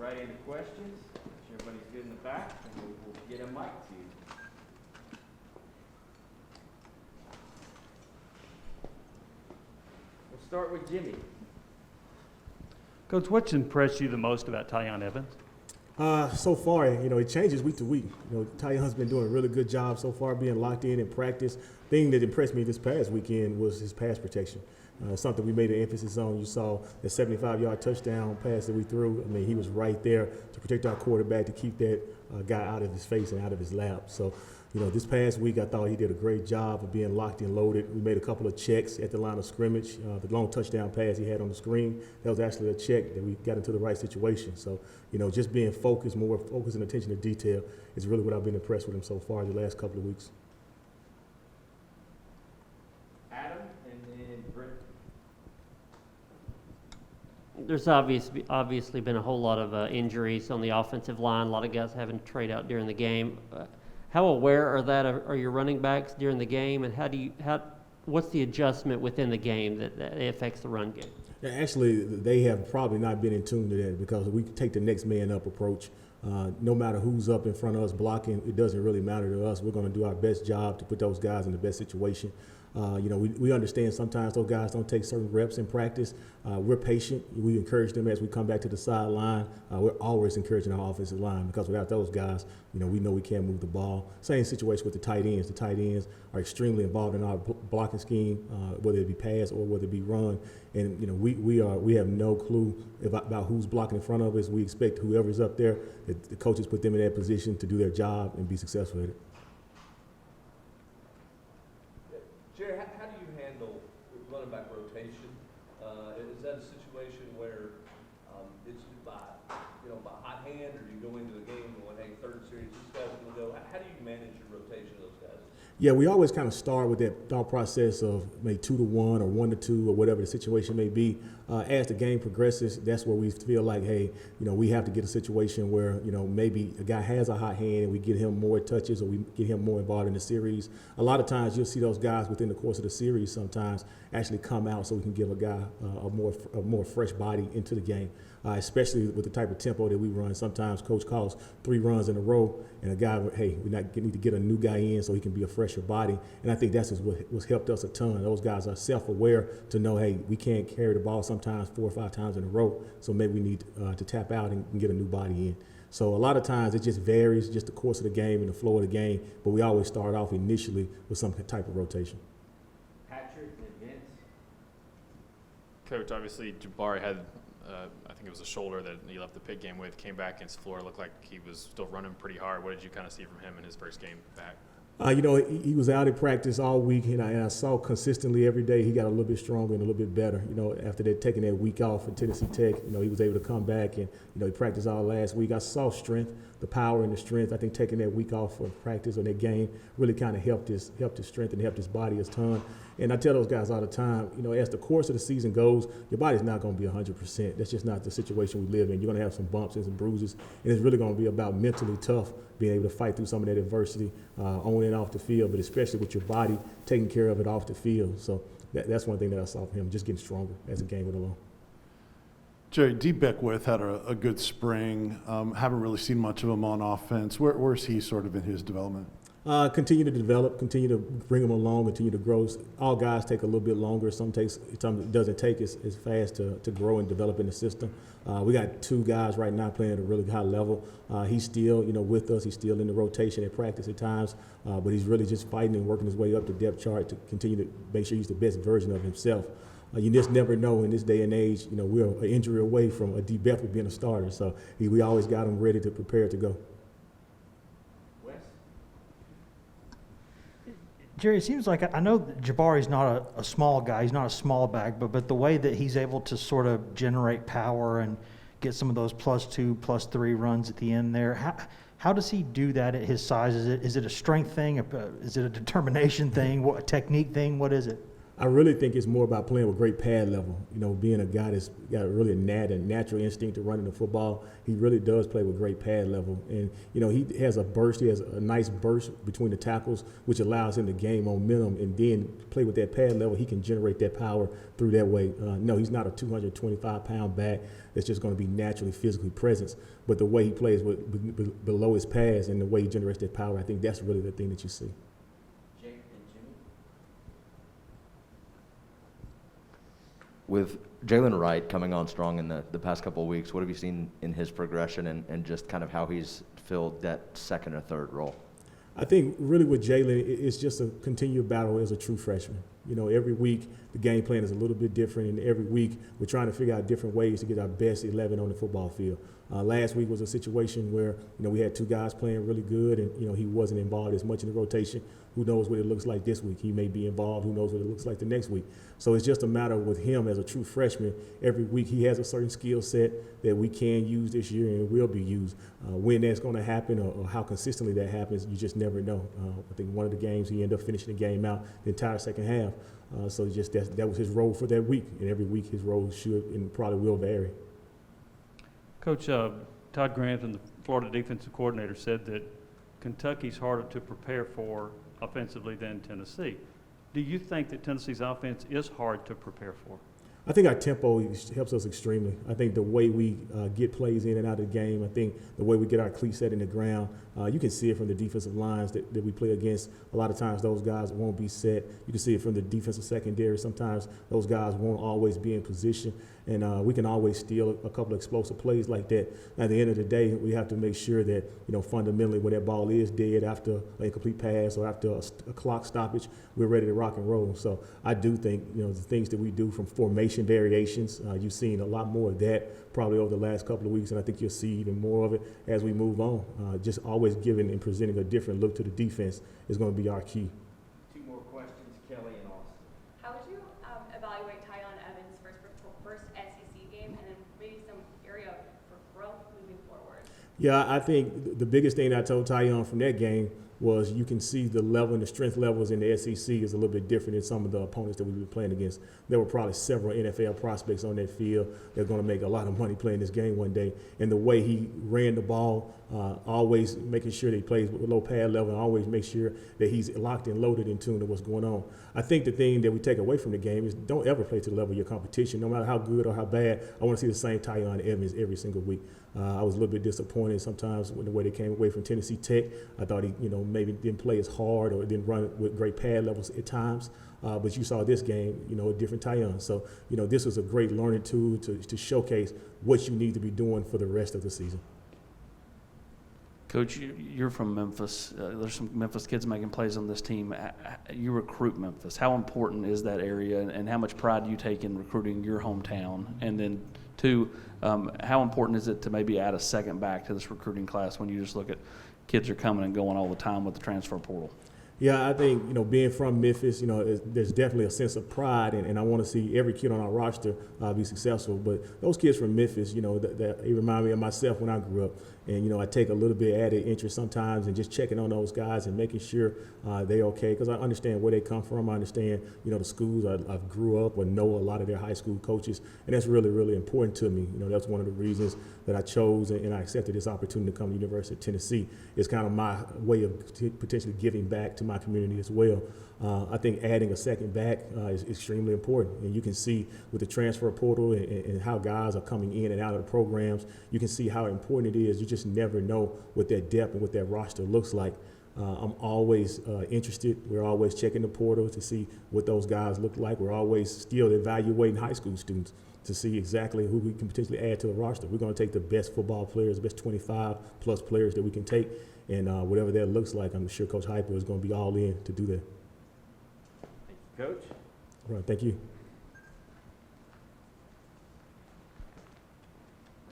right into questions. Everybody's good in the back, and we'll get a mic to you. We'll start with Jimmy. Coach, what's impressed you the most about Tyon Evans? So far, it changes week to week. Tyon's been doing a really good job so far, being locked in practice. Thing that impressed me this past weekend was his pass protection. Something we made an emphasis on. You saw the 75-yard touchdown pass that we threw. I mean, he was right there to protect our quarterback, to keep that guy out of his face and out of his lap. So, this past week I thought he did a great job of being locked and loaded. We made a couple of checks at the line of scrimmage. The long touchdown pass he had on the screen, that was actually a check that we got into the right situation. So, just being focused, more focus and attention to detail is really what I've been impressed with him so far the last couple of weeks. Adam, and then Britt. There's obviously been a whole lot of injuries on the offensive line. A lot of guys having to trade out during the game. How aware are your running backs during the game, and what's the adjustment within the game that affects the run game? Yeah, actually, they have probably not been in tune to that because we take the next man up approach. No matter who's up in front of us blocking, it doesn't really matter to us. We're going to do our best job to put those guys in the best situation. We understand sometimes those guys don't take certain reps in practice. We're patient. We encourage them as we come back to the sideline. We're always encouraging our offensive line because without those guys, we know we can't move the ball. Same situation with the tight ends. The tight ends are extremely involved in our blocking scheme, whether it be pass or whether it be run. And we have no clue about who's blocking in front of us. We expect whoever's up there, that the coaches put them in that position to do their job and be successful at it. Jerry, how do you handle running back rotation? Is that a situation where it's by hot hand, or do you go into the game going, hey, third series, this guy's going to go? How do you manage your rotation of those guys? Yeah, we always kind of start with that thought process of maybe 2-1 or 1-2 or whatever the situation may be. As the game progresses, that's where we feel like, hey, we have to get a situation where, maybe a guy has a hot hand and we get him more touches or we get him more involved in the series. A lot of times you'll see those guys within the course of the series sometimes actually come out so we can give a guy a more fresh body into the game. Especially with the type of tempo that we run. Sometimes coach calls 3 runs in a row, and a guy, hey, we need to get a new guy in so he can be a fresher body. And I think that's what's helped us a ton. Those guys are self-aware to know, hey, we can't carry the ball sometimes 4 or 5 times in a row, so maybe we need to tap out and get a new body in. So a lot of times it just varies, just the course of the game and the flow of the game, but we always start off initially with some type of rotation. Patrick and Vince. Coach, obviously Jabari had I think it was a shoulder that he left the pit game with, came back against Florida, looked like he was still running pretty hard. What did you kind of see from him in his first game back? He was out in practice all week, and I saw consistently every day he got a little bit stronger and a little bit better. After taking that week off in Tennessee Tech, he was able to come back and, he practiced all last week. I saw strength, the power and the strength. I think taking that week off for practice or that game really kind of helped his strength and helped his body a ton. And I tell those guys all the time, as the course of the season goes, your body's not going to be 100%. That's just not the situation we live in. You're going to have some bumps and some bruises, and it's really going to be about mentally tough, being able to fight through some of that adversity on and off the field, but especially with your body taking care of it off the field. So that's one thing that I saw from him, just getting stronger as the game went along. Jerry, D. Beckwith had a good spring. Haven't really seen much of him on offense. Where's he sort of in his development? Continue to develop, continue to bring them along, continue to grow. All guys take a little bit longer. Some it doesn't take as fast to grow and develop in the system. We got 2 guys right now playing at a really high level. He's still, with us. He's still in the rotation at practice at times, but he's really just fighting and working his way up the depth chart to continue to make sure he's the best version of himself. You just never know in this day and age. We're an injury away from a D. Beckwith being a starter, so we always got him ready to prepare to go. Jerry, it seems like I know that Jabari's not a small guy. He's not a small back, but the way that he's able to sort of generate power and get some of those +2, +3 runs at the end there, how does he do that at his size? Is it a strength thing? Is it a determination thing? What a technique thing? What is it? I really think it's more about playing with great pad level. You know, being a guy that's got really a natural instinct to running the football. He really does play with great pad level. And, you know, he has a burst. He has a nice burst between the tackles, which allows him to gain momentum and then play with that pad level. He can generate that power through that way. No, he's not a 225-pound back that's just going to be naturally physically present. But the way he plays below his pads and the way he generates that power, I think that's really the thing that you see. Jake and Jimmy? With Jalen Wright coming on strong in the past couple of weeks, what have you seen in his progression and just kind of how he's filled that second or third role? I think really with Jalen, it's just a continued battle as a true freshman. You know, every week the game plan is a little bit different, and every week we're trying to figure out different ways to get our best 11 on the football field. Last week was a situation where, you know, we had two guys playing really good, and, you know, he wasn't involved as much in the rotation. Who knows what it looks like this week? He may be involved. Who knows what it looks like the next week? So it's just a matter with him as a true freshman. Every week he has a certain skill set that we can use this year and will be used. When that's going to happen or how consistently that happens, you just never know. I think one of the games he ended up finishing the game out the entire second half. So just that was his role for that week. And every week his role should and probably will vary. Coach, Todd Grantham, the Florida defensive coordinator, said that Kentucky's harder to prepare for offensively than Tennessee. Do you think that Tennessee's offense is hard to prepare for? I think our tempo helps us extremely. I think the way we get plays in and out of the game, I think the way we get our cleats set in the ground, you can see it from the defensive lines that we play against. A lot of times those guys won't be set. You can see it from the defensive secondary. Sometimes those guys won't always be in position, and we can always steal a couple of explosive plays like that. At the end of the day, we have to make sure that, you know, fundamentally when that ball is dead after an incomplete pass or after a clock stoppage, we're ready to rock and roll. So I do think, you know, the things that we do from formation variations, you've seen a lot more of that probably over the last couple of weeks, and I think you'll see even more of it as we move on. Just always giving and presenting a different look to the defense is going to be our key. Two more questions, Kelly and Austin. How would you evaluate Tyon Evans' first SEC game, and then maybe some area for growth moving forward? Yeah, I think the biggest thing I told Tyon from that game was you can see the level and the strength levels in the SEC is a little bit different than some of the opponents that we've been playing against. There were probably several NFL prospects on that field that are going to make a lot of money playing this game one day. And the way he ran the ball, always making sure that he plays with low pad level and always make sure that he's locked and loaded in tune to what's going on. I think the thing that we take away from the game is don't ever play to the level of your competition, no matter how good or how bad. I want to see the same Tyon Evans every single week. I was a little bit disappointed sometimes with the way they came away from Tennessee Tech. I thought he, you know, maybe didn't play as hard or didn't run with great pad levels at times. But you saw this game, you know, a different Tyon. So, you know, this was a great learning tool to showcase what you need to be doing for the rest of the season. Coach, you're from Memphis. There's some Memphis kids making plays on this team. You recruit Memphis. How important is that area, and how much pride do you take in recruiting your hometown? And then, two, how important is it to maybe add a second back to this recruiting class when you just look at kids are coming and going all the time with the transfer portal? Yeah, I think, you know, being from Memphis, you know, there's definitely a sense of pride, and I want to see every kid on our roster be successful. But those kids from Memphis, you know, that remind me of myself when I grew up. And, you know, I take a little bit added interest sometimes in just checking on those guys and making sure they're okay, because I understand where they come from. I understand, you know, the schools I grew up or know a lot of their high school coaches, and that's really, really important to me. You know, that's one of the reasons that I chose and I accepted this opportunity to come to the University of Tennessee. It's kind of my way of potentially giving back to my community as well. I think adding a second back is extremely important. And you can see with the transfer portal and how guys are coming in and out of the programs, you can see how important it is. You just never know what that depth and what that roster looks like. I'm always interested. We're always checking the portal to see what those guys look like. We're always still evaluating high school students to see exactly who we can potentially add to the roster. We're going to take the best football players, the best 25-plus players that we can take, and whatever that looks like, I'm sure Coach Hyper is going to be all in to do that. Thank you, Coach. All right, thank you.